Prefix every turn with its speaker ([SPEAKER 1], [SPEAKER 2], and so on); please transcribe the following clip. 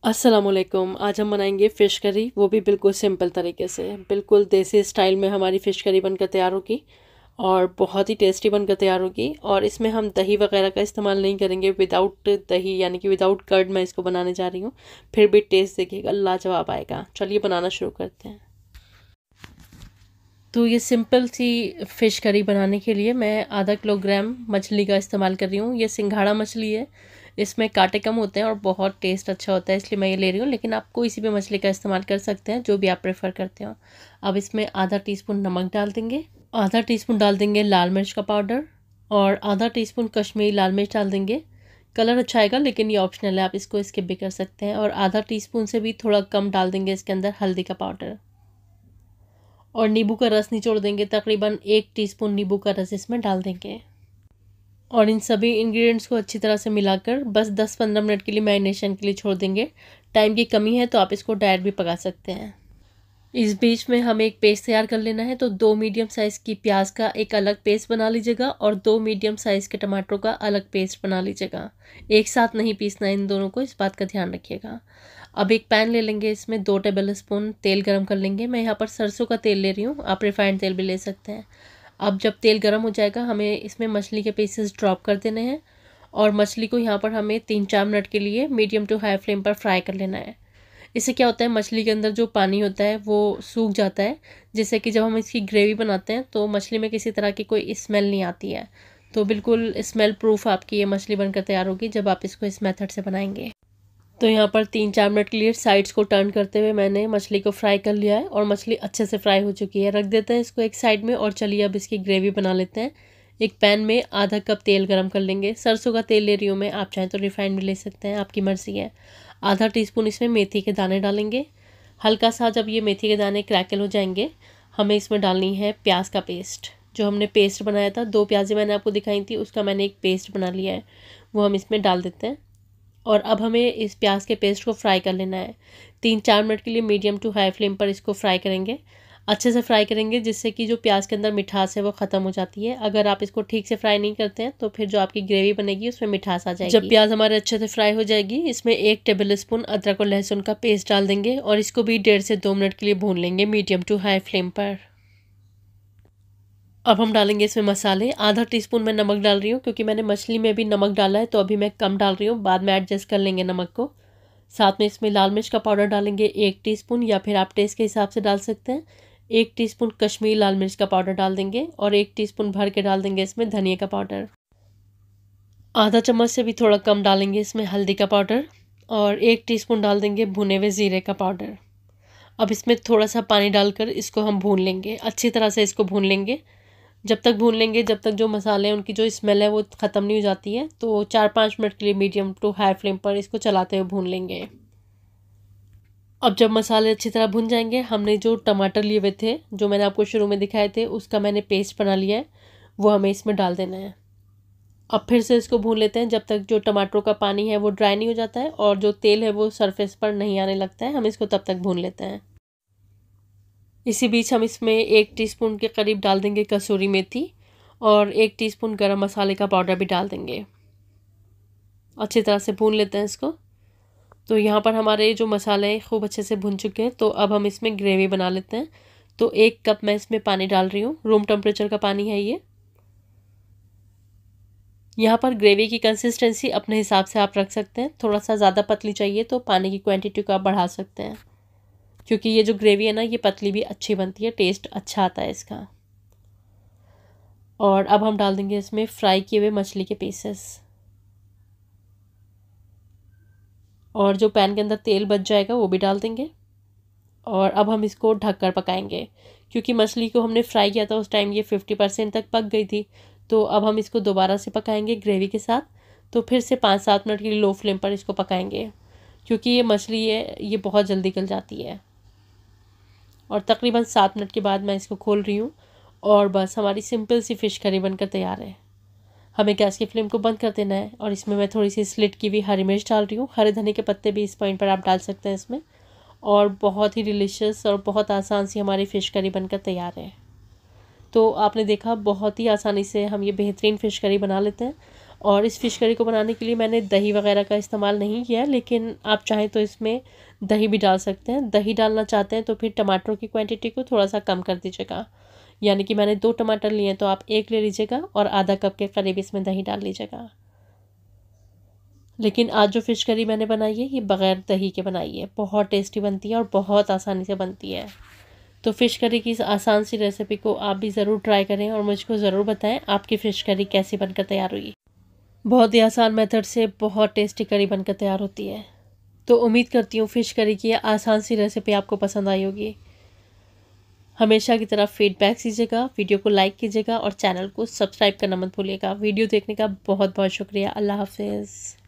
[SPEAKER 1] अस्सलामुअलैकुम। आज हम बनाएंगे फ़िश करी, वो भी बिल्कुल सिंपल तरीके से। बिल्कुल देसी स्टाइल में हमारी फ़िश करी बनकर तैयार होगी और बहुत ही टेस्टी बनकर तैयार होगी। और इसमें हम दही वगैरह का इस्तेमाल नहीं करेंगे। विदाउट दही यानी कि विदाउट कर्ड मैं इसको बनाने जा रही हूँ। फिर भी टेस्ट देखिएगा, लाजवाब आएगा। चलिए बनाना शुरू करते हैं। तो ये सिंपल सी फ़िश करी बनाने के लिए मैं आधा किलोग्राम मछली का इस्तेमाल कर रही हूँ। ये सिंघाड़ा मछली है, इसमें कांटे कम होते हैं और बहुत टेस्ट अच्छा होता है, इसलिए मैं ये ले रही हूँ। लेकिन आप कोई सी भी मछली का इस्तेमाल कर सकते हैं, जो भी आप प्रेफर करते हो। अब इसमें आधा टीस्पून नमक डाल देंगे, आधा टीस्पून डाल देंगे लाल मिर्च का पाउडर और आधा टीस्पून कश्मीरी लाल मिर्च डाल देंगे। कलर अच्छा आएगा, लेकिन ये ऑप्शनल है, आप इसको स्किप भी कर सकते हैं। और आधा टीस्पून से भी थोड़ा कम डाल देंगे इसके अंदर हल्दी का पाउडर और नींबू का रस निचोड़ देंगे। तकरीबन 1 टीस्पून नींबू का रस इसमें डाल देंगे और इन सभी इंग्रेडिएंट्स को अच्छी तरह से मिलाकर बस 10-15 मिनट के लिए मैरिनेशन के लिए छोड़ देंगे। टाइम की कमी है तो आप इसको डायरेक्ट भी पका सकते हैं। इस बीच में हमें एक पेस्ट तैयार कर लेना है। तो 2 मीडियम साइज़ की प्याज का एक अलग पेस्ट बना लीजिएगा और 2 मीडियम साइज़ के टमाटरों का अलग पेस्ट बना लीजिएगा। एक साथ नहीं पीसना इन दोनों को, इस बात का ध्यान रखिएगा। अब एक पैन ले लेंगे, इसमें 2 टेबल स्पून तेल गरम कर लेंगे। मैं यहाँ पर सरसों का तेल ले रही हूँ, आप रिफाइंड तेल भी ले सकते हैं। अब जब तेल गर्म हो जाएगा, हमें इसमें मछली के पीसेस ड्रॉप कर देने हैं और मछली को यहाँ पर हमें 3-4 मिनट के लिए मीडियम टू हाई फ्लेम पर फ्राई कर लेना है। इससे क्या होता है, मछली के अंदर जो पानी होता है वो सूख जाता है, जिससे कि जब हम इसकी ग्रेवी बनाते हैं तो मछली में किसी तरह की कोई स्मेल नहीं आती है। तो बिल्कुल स्मेल प्रूफ आपकी ये मछली बनकर तैयार होगी जब आप इसको इस मेथड से बनाएंगे। तो यहाँ पर 3-4 मिनट के लिए साइड्स को टर्न करते हुए मैंने मछली को फ्राई कर लिया है और मछली अच्छे से फ्राई हो चुकी है। रख देते हैं इसको एक साइड में और चलिए अब इसकी ग्रेवी बना लेते हैं। एक पैन में आधा कप तेल गरम कर लेंगे। सरसों का तेल ले रही हूँ मैं, आप चाहें तो रिफाइंड भी ले सकते हैं, आपकी मर्ज़ी है। आधा टीस्पून इसमें मेथी के दाने डालेंगे। हल्का सा जब ये मेथी के दाने क्रैकल हो जाएंगे, हमें इसमें डालनी है प्याज का पेस्ट। जो हमने पेस्ट बनाया था, 2 प्याज़ें मैंने आपको दिखाई थी, उसका मैंने एक पेस्ट बना लिया है, वो हम इसमें डाल देते हैं। और अब हमें इस प्याज के पेस्ट को फ्राई कर लेना है। 3-4 मिनट के लिए मीडियम टू हाई फ्लेम पर इसको फ्राई करेंगे। अच्छे से फ्राई करेंगे जिससे कि जो प्याज के अंदर मिठास है वो ख़त्म हो जाती है। अगर आप इसको ठीक से फ्राई नहीं करते हैं तो फिर जो आपकी ग्रेवी बनेगी उसमें मिठास आ जाएगी। जब प्याज हमारे अच्छे से फ्राई हो जाएगी, इसमें 1 टेबल स्पून अदरक और लहसुन का पेस्ट डाल देंगे और इसको भी 1.5 से 2 मिनट के लिए भून लेंगे मीडियम टू हाई फ्लेम पर। अब हम डालेंगे इसमें मसाले। आधा टीस्पून मैं नमक डाल रही हूँ, क्योंकि मैंने मछली में भी नमक डाला है, तो अभी मैं कम डाल रही हूँ, बाद में एडजस्ट कर लेंगे नमक को। साथ में इसमें लाल मिर्च का पाउडर डालेंगे 1 टीस्पून, या फिर आप टेस्ट के हिसाब से डाल सकते हैं। 1 टीस्पून कश्मीरी लाल मिर्च का पाउडर डाल देंगे और 1 टीस्पून भर के डाल देंगे इसमें धनिया का पाउडर। आधा चम्मच से भी थोड़ा कम डालेंगे इसमें हल्दी का पाउडर और 1 टीस्पून डाल देंगे भुने हुए ज़ीरे का पाउडर। अब इसमें थोड़ा सा पानी डालकर इसको हम भून लेंगे, अच्छी तरह से इसको भून लेंगे। जब तक भून लेंगे जब तक जो मसाले हैं उनकी जो स्मेल है वो ख़त्म नहीं हो जाती है। तो 4-5 मिनट के लिए मीडियम टू हाई फ्लेम पर इसको चलाते हुए भून लेंगे। अब जब मसाले अच्छी तरह भुन जाएंगे, हमने जो टमाटर लिए हुए थे, जो मैंने आपको शुरू में दिखाए थे, उसका मैंने पेस्ट बना लिया है, वो हमें इसमें डाल देना है। अब फिर से इसको भून लेते हैं जब तक जो टमाटरों का पानी है वो ड्राई नहीं हो जाता है और जो तेल है वो सरफेस पर नहीं आने लगता है। हम इसको तब तक भून लेते हैं। इसी बीच हम इसमें 1 टीस्पून के करीब डाल देंगे कसूरी मेथी और 1 टीस्पून गरम मसाले का पाउडर भी डाल देंगे। अच्छी तरह से भून लेते हैं इसको। तो यहाँ पर हमारे जो मसाले हैं खूब अच्छे से भुन चुके हैं। तो अब हम इसमें ग्रेवी बना लेते हैं। तो 1 कप मैं इसमें पानी डाल रही हूँ, रूम टेम्परेचर का पानी है ये। यहाँ पर ग्रेवी की कंसिस्टेंसी अपने हिसाब से आप रख सकते हैं। थोड़ा सा ज़्यादा पतली चाहिए तो पानी की क्वांटिटी को आप बढ़ा सकते हैं, क्योंकि ये जो ग्रेवी है ना, ये पतली भी अच्छी बनती है, टेस्ट अच्छा आता है इसका। और अब हम डाल देंगे इसमें फ्राई किए हुए मछली के पीसेस और जो पैन के अंदर तेल बच जाएगा वो भी डाल देंगे। और अब हम इसको ढककर पकाएंगे, क्योंकि मछली को हमने फ्राई किया था उस टाइम ये 50% तक पक गई थी। तो अब हम इसको दोबारा से पकाएंगे ग्रेवी के साथ। तो फिर से 5-7 मिनट के लिए लो फ्लेम पर इसको पकाएंगे, क्योंकि ये मछली है ये बहुत जल्दी गल जाती है। और तकरीबन 7 मिनट के बाद मैं इसको खोल रही हूँ और बस हमारी सिंपल सी फ़िश करी बनकर तैयार है। हमें गैस की फ्लेम को बंद कर देना है और इसमें मैं थोड़ी सी स्लिट की हुई हरी मिर्च डाल रही हूँ। हरे धनिया के पत्ते भी इस पॉइंट पर आप डाल सकते हैं इसमें। और बहुत ही डिलीशियस और बहुत आसान सी हमारी फ़िश करी बनकर तैयार है। तो आपने देखा बहुत ही आसानी से हम ये बेहतरीन फ़िश करी बना लेते हैं और इस फ़िश करी को बनाने के लिए मैंने दही वगैरह का इस्तेमाल नहीं किया, लेकिन आप चाहें तो इसमें दही भी डाल सकते हैं। दही डालना चाहते हैं तो फिर टमाटरों की क्वांटिटी को थोड़ा सा कम कर दीजिएगा, यानी कि मैंने 2 टमाटर लिए हैं तो आप 1 ले लीजिएगा और आधा कप के करीब इसमें दही डाल लीजिएगा। लेकिन आज जो फ़िश करी मैंने बनाई है ये बग़ैर दही के बनाई है, बहुत टेस्टी बनती है और बहुत आसानी से बनती है। तो फ़िश करी की इस आसान सी रेसिपी को आप भी ज़रूर ट्राई करें और मुझको ज़रूर बताएं आपकी फ़िश करी कैसी बनकर तैयार हुई। बहुत ही आसान मेथड से बहुत टेस्टी करी बनकर तैयार होती है। तो उम्मीद करती हूँ फ़िश करी की आसान सी रेसिपी आपको पसंद आई होगी। हमेशा की तरह फीडबैक दीजिएगा, वीडियो को लाइक कीजिएगा और चैनल को सब्सक्राइब करना मत भूलिएगा। वीडियो देखने का बहुत बहुत शुक्रिया। अल्लाह हाफ़िज़।